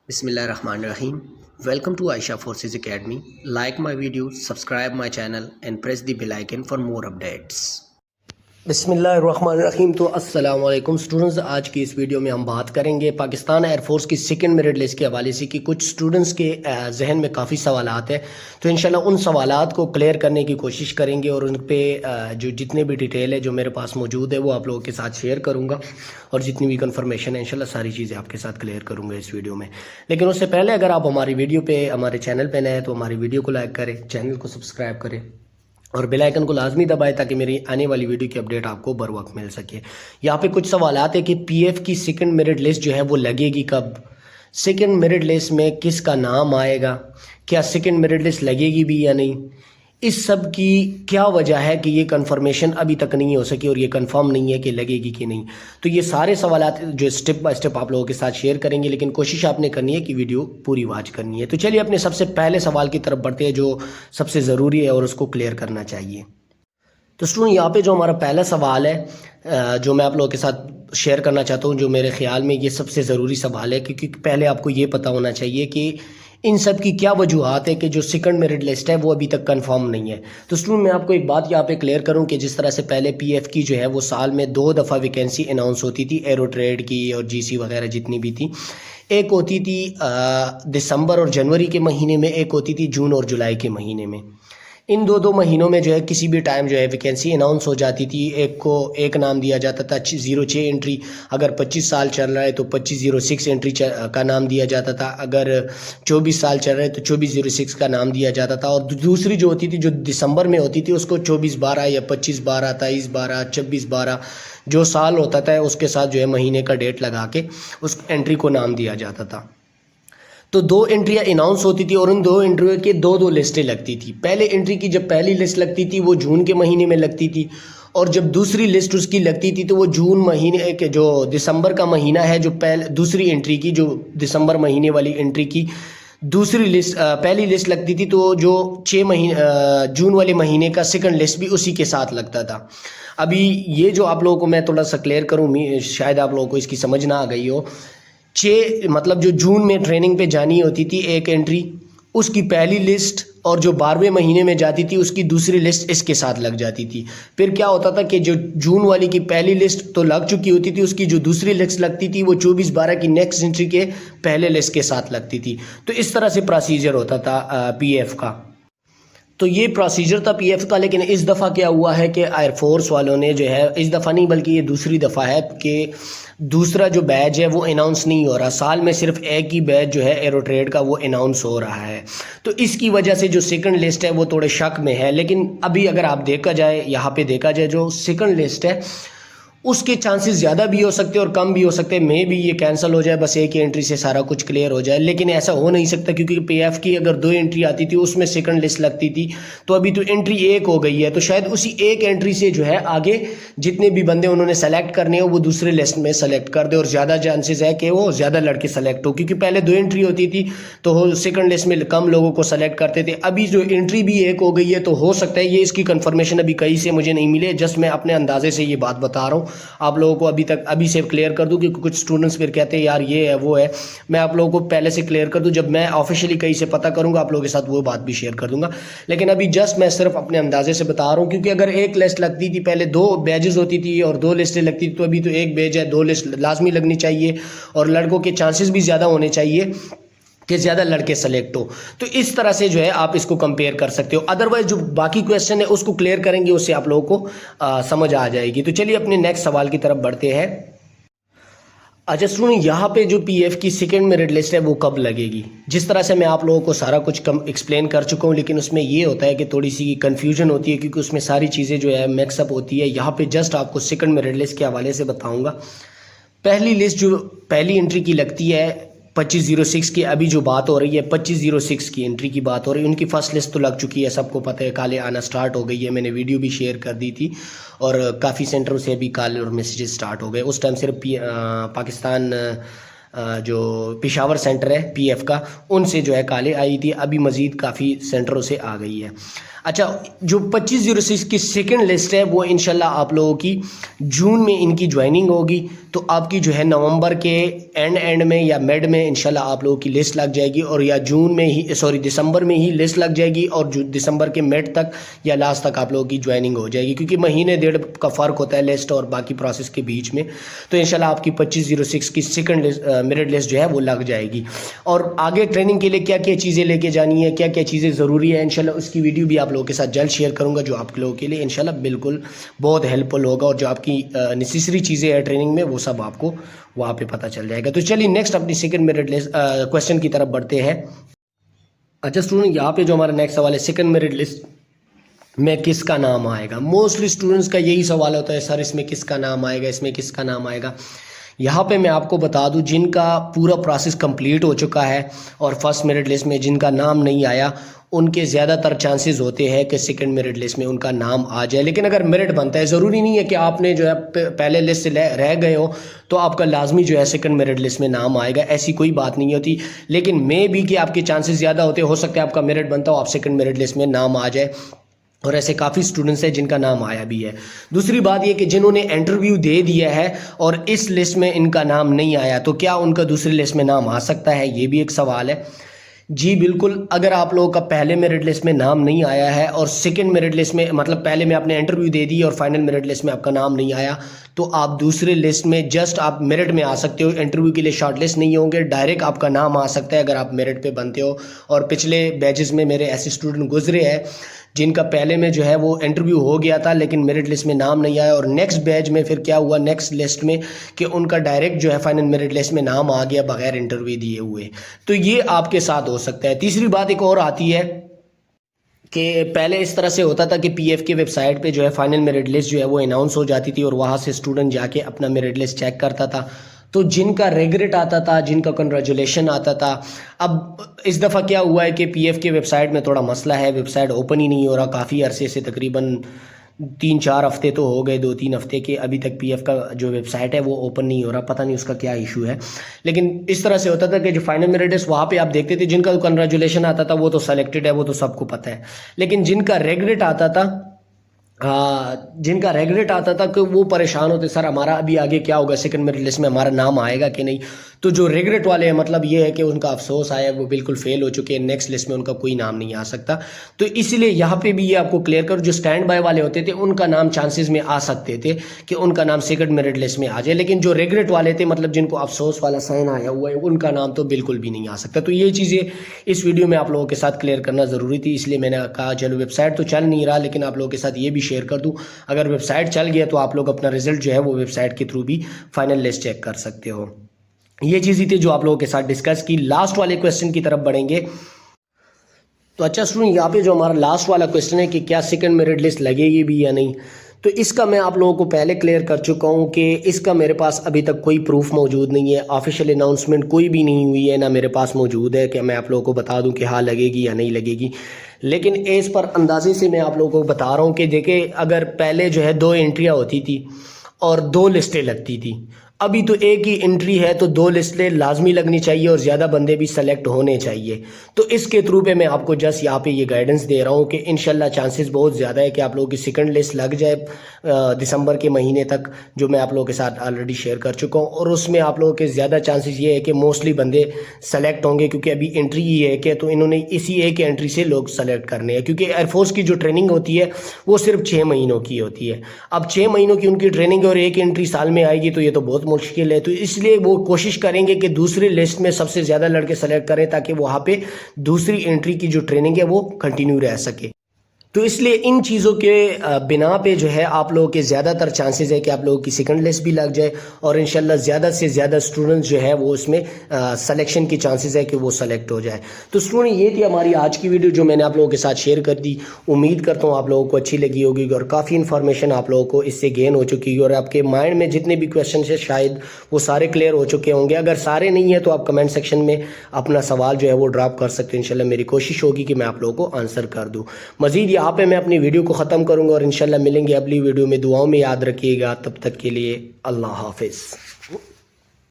Bismillahirrahmanirrahim. Welcome to Aisha Forces Academy. Like my video, subscribe my channel and press the bell icon for more updates. بسم اللہ الرحمن الرحیم. تو السلام علیکم students. آج کی اس ویڈیو میں ہم بات کریں گے پاکستان ایئر فورس کی سیکنڈ میرٹ لسٹ کے حوالے سے کہ کچھ اسٹوڈنٹس کے ذہن میں کافی سوالات ہیں، تو انشاءاللہ ان سوالات کو کلیئر کرنے کی کوشش کریں گے اور ان پہ جو جتنے بھی ڈیٹیل ہے جو میرے پاس موجود ہے وہ آپ لوگوں کے ساتھ شیئر کروں گا، اور جتنی بھی کنفرمیشن ہے انشاءاللہ ساری چیزیں آپ کے ساتھ کلیئر کروں گا اس ویڈیو میں. لیکن اس سے پہلے اگر آپ ہماری ویڈیو پہ ہمارے چینل پہ نئے ہیں تو ہماری ویڈیو کو لائک کریں، چینل کو سبسکرائب کریں اور بیل آئیکن کو لازمی دبائے تاکہ میری آنے والی ویڈیو کی اپڈیٹ آپ کو بر وقت مل سکے. یہاں پہ کچھ سوالات ہیں کہ پی ایف کی سیکنڈ میرٹ لسٹ جو ہے وہ لگے گی کب، سیکنڈ میرٹ لسٹ میں کس کا نام آئے گا، کیا سیکنڈ میرٹ لسٹ لگے گی بھی یا نہیں، اس سب کی کیا وجہ ہے کہ یہ کنفرمیشن ابھی تک نہیں ہو سکی اور یہ کنفرم نہیں ہے کہ لگے گی کہ نہیں. تو یہ سارے سوالات جو سٹیپ بائی سٹیپ آپ لوگوں کے ساتھ شیئر کریں گے، لیکن کوشش آپ نے کرنی ہے کہ ویڈیو پوری واچ کرنی ہے. تو چلیے اپنے سب سے پہلے سوال کی طرف بڑھتے ہیں جو سب سے ضروری ہے اور اس کو کلیئر کرنا چاہیے. تو اسٹوڈنٹ یہاں پہ جو ہمارا پہلا سوال ہے جو میں آپ لوگوں کے ساتھ شیئر کرنا چاہتا ہوں، جو میرے خیال میں یہ سب سے ضروری سوال ہے، کیونکہ پہلے آپ کو یہ پتہ ہونا چاہیے کہ ان سب کی کیا وجوہات ہے کہ جو سیکنڈ میرٹ لسٹ ہے وہ ابھی تک کنفرم نہیں ہے. تو اسٹوڈنٹ میں آپ کو ایک بات یہاں پہ کلیئر کروں کہ جس طرح سے پہلے پی ایف کی جو ہے وہ سال میں 2 دفعہ ویکینسی اناؤنس ہوتی تھی، ایرو ٹریڈ کی اور جی سی وغیرہ جتنی بھی تھی. ایک ہوتی تھی دسمبر اور جنوری کے مہینے میں، ایک ہوتی تھی جون اور جولائی کے مہینے میں. ان دو مہینوں میں جو ہے کسی بھی ٹائم جو ہے ویکینسی اناؤنس ہو جاتی تھی. ایک کو ایک نام دیا جاتا تھا 06 انٹری، اگر 25 سال چل رہا ہے تو 2506 انٹری کا نام دیا جاتا تھا، اگر 24 سال چل رہا ہے تو 2406 کا نام دیا جاتا تھا. اور دوسری جو ہوتی تھی جو دسمبر میں ہوتی تھی اس کو 24/12 یا 25/12 23/12 26/12 جو سال ہوتا تھا اس کے ساتھ جو ہے مہینے کا ڈیٹ لگا کے اس انٹری کو نام دیا جاتا تھا. تو 2 انٹریاں اناؤنس ہوتی تھی اور ان 2 انٹریوں کے 2 لسٹیں لگتی تھی. پہلے انٹری کی جب پہلی لسٹ لگتی تھی وہ جون کے مہینے میں لگتی تھی، اور جب دوسری لسٹ اس کی لگتی تھی تو وہ جون مہینے کے جو دسمبر کا مہینہ ہے جو دوسری انٹری کی، جو دسمبر مہینے والی انٹری کی دوسری لسٹ پہلی لسٹ لگتی تھی تو جو 6 مہینے جون والے مہینے کا سیکنڈ لسٹ بھی اسی کے ساتھ لگتا تھا. ابھی یہ جو آپ لوگوں کو میں تھوڑا سا کلیئر کروں، شاید آپ لوگوں کو اس کی سمجھ نہ آ گئی ہو. مطلب جو جون میں ٹریننگ پہ جانی ہوتی تھی ایک انٹری، اس کی پہلی لسٹ اور جو 12ویں مہینے میں جاتی تھی اس کی دوسری لسٹ اس کے ساتھ لگ جاتی تھی. پھر کیا ہوتا تھا کہ جو جون والی کی پہلی لسٹ تو لگ چکی ہوتی تھی، اس کی جو دوسری لسٹ لگتی تھی وہ 24/12 کی نیکسٹ انٹری کے پہلے لسٹ کے ساتھ لگتی تھی. تو اس طرح سے پروسیجر ہوتا تھا پی ایف کا. تو یہ پروسیجر تھا پی ایف کا. لیکن اس دفعہ کیا ہوا ہے کہ ایئر فورس والوں نے جو ہے، اس دفعہ نہیں بلکہ یہ دوسری دفعہ ہے کہ دوسرا جو بیچ ہے وہ اناؤنس نہیں ہو رہا. سال میں صرف ایک ہی بیچ جو ہے ایرو ٹریڈ کا وہ اناؤنس ہو رہا ہے. تو اس کی وجہ سے جو سیکنڈ لسٹ ہے وہ تھوڑے شک میں ہے. لیکن ابھی اگر آپ دیکھا جائے، یہاں پہ دیکھا جائے جو سیکنڈ لسٹ ہے اس کے چانسز زیادہ بھی ہو سکتے اور کم بھی ہو سکتے. میں بھی یہ کینسل ہو جائے، بس ایک ہی انٹری سے سارا کچھ کلیئر ہو جائے. لیکن ایسا ہو نہیں سکتا کیونکہ پی ایف کی اگر 2 انٹری آتی تھی اس میں سیکنڈ لسٹ لگتی تھی، تو ابھی تو انٹری 1 ہو گئی ہے. تو شاید اسی ایک انٹری سے جو ہے آگے جتنے بھی بندے انہوں نے سلیکٹ کرنے ہو وہ دوسرے لسٹ میں سلیکٹ کر دے، اور زیادہ چانسز ہے کہ وہ زیادہ لڑکے سلیکٹ ہو. کیونکہ پہلے 2 انٹری ہوتی تھی تو سیکنڈ لسٹ میں کم لوگوں کو سلیکٹ کرتے تھے. ابھی جو انٹری بھی 1 ہو گئی ہے تو ہو سکتا ہے، یہ اس کی کنفرمیشن ابھی کہیں سے مجھے نہیں ملے، جسٹ میں اپنے اندازے سے یہ بات بتا رہا ہوں آپ لوگوں کو. ابھی سے کلیئر کر دوں کیونکہ کچھ اسٹوڈنٹس پھر کہتے ہیں یار یہ ہے وہ ہے. میں آپ لوگوں کو پہلے سے کلیئر کر دوں، جب میں آفیشیلی کہیں سے پتہ کروں گا آپ لوگوں کے ساتھ وہ بات بھی شیئر کر دوں گا. لیکن ابھی جسٹ میں صرف اپنے اندازے سے بتا رہا ہوں، کیونکہ اگر ایک لسٹ لگتی تھی، پہلے 2 بیجز ہوتی تھی اور 2 لسٹیں لگتی تھی، تو ابھی تو ایک بیج ہے، 2 لسٹ لازمی لگنی چاہیے اور لڑکوں کے چانسز بھی زیادہ ہونے چاہیے کہ زیادہ لڑکے سلیکٹ ہو. تو اس طرح سے جو ہے آپ اس کو کمپیئر کر سکتے ہو. ادروائز جو باقی کویسچن ہے اس کو کلیئر کریں گے، اس سے آپ لوگوں کو سمجھ آ جائے گی. تو چلیے اپنے نیکسٹ سوال کی طرف بڑھتے ہیں. اچھا اسٹوڈنٹ، یہاں پہ جو پی ایف کی سیکنڈ میرٹ لسٹ ہے وہ کب لگے گی؟ جس طرح سے میں آپ لوگوں کو سارا کچھ ایکسپلین کر چکا ہوں، لیکن اس میں یہ ہوتا ہے کہ تھوڑی سی کنفیوژن ہوتی ہے کیونکہ اس میں ساری چیزیں جو ہے میکس اپ ہوتی ہے. یہاں پہ جسٹ آپ کو سیکنڈ میرٹ لسٹ کے حوالے سے بتاؤں گا. پہلی لسٹ جو پہلی انٹری کی لگتی ہے 2506 کی، ابھی جو بات ہو رہی ہے 2506 کی انٹری کی بات ہو رہی ہے. ان کی فرسٹ لسٹ تو لگ چکی ہے، سب کو پتہ ہے، کالیں آنا سٹارٹ ہو گئی ہے. میں نے ویڈیو بھی شیئر کر دی تھی اور کافی سینٹروں سے بھی کال اور میسیجز سٹارٹ ہو گئے. اس ٹائم صرف پاکستان جو پشاور سینٹر ہے پی ایف کا، ان سے جو ہے کالیں آئی تھی. ابھی مزید کافی سینٹروں سے آ گئی ہے. اچھا، جو 2506 کی سیکنڈ لسٹ ہے وہ انشاءاللہ آپ لوگوں کی جون میں ان کی جوائننگ ہوگی. تو آپ کی جو ہے نومبر کے اینڈ میں یا میڈ میں انشاءاللہ آپ لوگوں کی لسٹ لگ جائے گی، اور یا دسمبر میں ہی لسٹ لگ جائے گی، اور دسمبر کے میڈ تک یا لاسٹ تک آپ لوگوں کی جوائننگ ہو جائے گی، کیونکہ مہینے ڈیڑھ کا فرق ہوتا ہے لسٹ اور باقی پروسیس کے بیچ میں. تو انشاءاللہ آپ کی 2506 کی سیکنڈ میرٹ لسٹ جو ہے وہ لگ جائے گی. اور آگے ٹریننگ کے لیے کیا کیا چیزیں لے کے جانی ہے، کیا کیا چیزیں ضروری ہیں، انشاءاللہ اس کی ویڈیو بھی آپ لوگوں کے ساتھ جلد شیئر کروں گا، جو آپ لوگوں کے لیے انشاءاللہ بالکل بہت ہیلپ فل ہوگا، اور جو آپ کی نیسیسری چیزیں ہیں ٹریننگ میں وہ سب آپ کو وہاں پہ پتہ چل جائے گا. تو چلیے نیکسٹ اپنی سیکنڈ میرٹ لسٹ کوشچن کی طرف بڑھتے ہیں. اچھا اسٹوڈنٹ، یہاں پہ جو ہمارا نیکسٹ سوال ہے سیکنڈ میرٹ لسٹ میں کس کا نام آئے گا. موسٹلی اسٹوڈنٹس کا یہی سوال ہوتا ہے، سر اس میں کس کا نام آئے گا، اس میں کس کا نام آئے گا. یہاں پہ میں آپ کو بتا دوں جن کا پورا پروسیس کمپلیٹ ہو چکا ہے اور فرسٹ میرٹ لسٹ میں جن کا نام نہیں آیا ان کے زیادہ تر چانسز ہوتے ہیں کہ سیکنڈ میرٹ لسٹ میں ان کا نام آ جائے. لیکن اگر میرٹ بنتا ہے، ضروری نہیں ہے کہ آپ نے جو ہے پہلے لسٹ سے رہ گئے ہو تو آپ کا لازمی جو ہے سیکنڈ میرٹ لسٹ میں نام آئے گا، ایسی کوئی بات نہیں ہوتی. لیکن میں بھی کہ آپ کے چانسز زیادہ ہوتے، ہو سکتا ہے آپ کا میرٹ بنتا ہو آپ سیکنڈ میرٹ لسٹ میں نام آ جائے، اور ایسے کافی اسٹوڈنٹس ہیں جن کا نام آیا بھی ہے. دوسری بات یہ کہ جنہوں نے انٹرویو دے دیا ہے اور اس لسٹ میں ان کا نام نہیں آیا تو کیا ان کا دوسری لسٹ میں نام آ سکتا ہے، یہ بھی ایک سوال ہے. جی بالکل، اگر آپ لوگوں کا پہلے میرٹ لسٹ میں نام نہیں آیا ہے اور سیکنڈ میرٹ لسٹ میں مطلب پہلے میں آپ نے انٹرویو دے دی اور فائنل میرٹ لسٹ میں آپ کا نام نہیں آیا تو آپ دوسرے لسٹ میں جسٹ آپ میرٹ میں آ سکتے ہو. انٹرویو کے لیے شارٹ لسٹ نہیں ہوں گے، ڈائریکٹ آپ کا نام آ سکتا ہے اگر آپ میرٹ پہ بنتے ہو. اور پچھلے بیچز میں میرے ایسے اسٹوڈنٹ گزرے ہیں جن کا پہلے میں جو ہے وہ انٹرویو ہو گیا تھا لیکن میرٹ لسٹ میں نام نہیں آیا، اور نیکسٹ بیچ میں پھر کیا ہوا نیکسٹ لسٹ میں کہ ان کا ڈائریکٹ جو ہے فائنل میرٹ لسٹ میں نام آ گیا بغیر انٹرویو دیے ہوئے. تو یہ آپ کے ساتھ ہو سکتا ہے. تیسری بات ایک اور آتی ہے کہ پہلے اس طرح سے ہوتا تھا کہ پی ایف کے ویب سائٹ پہ جو ہے فائنل میرٹ لسٹ جو ہے وہ اناؤنس ہو جاتی تھی اور وہاں سے اسٹوڈنٹ جا کے اپنا میرٹ لسٹ چیک کرتا تھا. تو جن کا ریگریٹ آتا تھا، جن کا کنگریچولیشن آتا تھا. اب اس دفعہ کیا ہوا ہے کہ پی ایف کے ویب سائٹ میں تھوڑا مسئلہ ہے، ویب سائٹ اوپن ہی نہیں ہو رہا. کافی عرصے سے تقریباً 3-4 ہفتے تو ہو گئے، 2-3 ہفتے کے ابھی تک پی ایف کا جو ویب سائٹ ہے وہ اوپن نہیں ہو رہا. پتہ نہیں اس کا کیا ایشو ہے. لیکن اس طرح سے ہوتا تھا کہ جو فائنل میرٹ لسٹ وہاں پہ آپ دیکھتے تھے جن کا کنگریچولیشن آتا تھا وہ تو سلیکٹڈ ہے، وہ تو سب کو پتہ ہے. لیکن جن کا ریگریٹ آتا تھا کہ وہ پریشان ہوتے، سر ہمارا ابھی آگے کیا ہوگا، سیکنڈ میرٹ لسٹ میں ہمارا نام آئے گا کہ نہیں. تو جو ریگریٹ والے ہیں مطلب یہ ہے کہ ان کا افسوس آیا، وہ بالکل فیل ہو چکے ہیں، نیکسٹ لسٹ میں ان کا کوئی نام نہیں آ سکتا. تو اسی لیے یہاں پہ بھی یہ آپ کو کلیئر کرو، جو سٹینڈ بائی والے ہوتے تھے ان کا نام چانسز میں آ سکتے تھے کہ ان کا نام سیکنڈ میرٹ لسٹ میں آ جائے، لیکن جو ریگریٹ والے تھے مطلب جن کو افسوس والا سائن آیا ہوا ہے ان کا نام تو بالکل بھی نہیں آ سکتا. تو یہ چیزیں اس ویڈیو میں آپ لوگوں کے ساتھ کلیئر کرنا ضروری تھی، اس لیے میں نے کہا چلو ویب سائٹ تو چل نہیں رہا لیکن آپ لوگوں کے ساتھ یہ بھی شیئر کر دوں. اگر ویب سائٹ چل گیا تو آپ لوگ اپنا رزلٹ جو ہے وہ ویب سائٹ کے تھرو بھی فائنل لسٹ چیک کر سکتے ہو. یہ چیزیں تھی جو آپ لوگوں کے ساتھ ڈسکس کی. لاسٹ والے کویسچن کی طرف بڑھیں گے. تو اچھا اسٹوڈنٹ، یہاں پہ جو ہمارا لاسٹ والا کویسچن ہے کہ کیا سیکنڈ میرٹ لسٹ لگے گی بھی یا نہیں، تو اس کا میں آپ لوگوں کو پہلے کلیئر کر چکا ہوں کہ اس کا میرے پاس ابھی تک کوئی پروف موجود نہیں ہے، آفیشیل اناؤنسمنٹ کوئی بھی نہیں ہوئی ہے، نہ میرے پاس موجود ہے کہ میں آپ لوگوں کو بتا دوں کہ ہاں لگے گی یا نہیں لگے گی. لیکن اس پر اندازے سے میں آپ لوگوں کو بتا رہا ہوں کہ دیکھیں اگر پہلے جو ہے 2 انٹریاں ہوتی تھی اور 2 لسٹیں لگتی تھی، ابھی تو ایک ہی انٹری ہے تو 2 لسٹیں لازمی لگنی چاہیے اور زیادہ بندے بھی سلیکٹ ہونے چاہیے. تو اس کے تھرو پہ میں آپ کو جسٹ یہاں پہ یہ گائیڈنس دے رہا ہوں کہ انشاءاللہ چانسز بہت زیادہ ہے کہ آپ لوگوں کی سیکنڈ لسٹ لگ جائے دسمبر کے مہینے تک، جو میں آپ لوگوں کے ساتھ آلریڈی شیئر کر چکا ہوں. اور اس میں آپ لوگوں کے زیادہ چانسز یہ ہے کہ موسٹلی بندے سلیکٹ ہوں گے کیونکہ ابھی انٹری یہ ہے کہ تو انہوں نے اسی ایک انٹری سے لوگ سلیکٹ کرنے ہیں، کیونکہ ایئر فورس کی جو ٹریننگ ہوتی ہے وہ صرف 6 مہینوں کی ہوتی ہے. اب 6 مہینوں کی ان کی ٹریننگ اور ایک انٹری سال میں آئے گی تو یہ تو بہت مشکل ہے. تو اس لیے وہ کوشش کریں گے کہ دوسری لسٹ میں سب سے زیادہ لڑکے سلیکٹ کریں تاکہ وہاں پہ دوسری انٹری کی جو ٹریننگ ہے وہ کنٹینیو رہ سکے. تو اس لیے ان چیزوں کے بنا پہ جو ہے آپ لوگوں کے زیادہ تر چانسز ہے کہ آپ لوگوں کی سیکنڈ لسٹ بھی لگ جائے اور انشاءاللہ زیادہ سے زیادہ اسٹوڈنٹس جو ہے وہ اس میں سلیکشن کی چانسز ہے کہ وہ سلیکٹ ہو جائے. تو اسٹوڈنٹ یہ تھی ہماری آج کی ویڈیو جو میں نے آپ لوگوں کے ساتھ شیئر کر دی. امید کرتا ہوں آپ لوگوں کو اچھی لگی ہوگی اور کافی انفارمیشن آپ لوگوں کو اس سے گین ہو چکی ہے اور آپ کے مائنڈ میں جتنے بھی کویشچنز ہیں شاید وہ سارے کلیئر ہو چکے ہوں گے. اگر سارے نہیں ہیں تو آپ کمنٹ سیکشن میں اپنا سوال جو ہے وہ ڈراپ کر سکتے ہیں. انشاءاللہ میری کوشش ہوگی کہ میں آپ لوگوں کو آنسر کر دوں. مزید یہاں پہ میں اپنی ویڈیو کو ختم کروں گا اور انشاءاللہ ملیں گے اگلی ویڈیو میں. دعاؤں میں یاد رکھیے گا. تب تک کے لیے اللہ حافظ.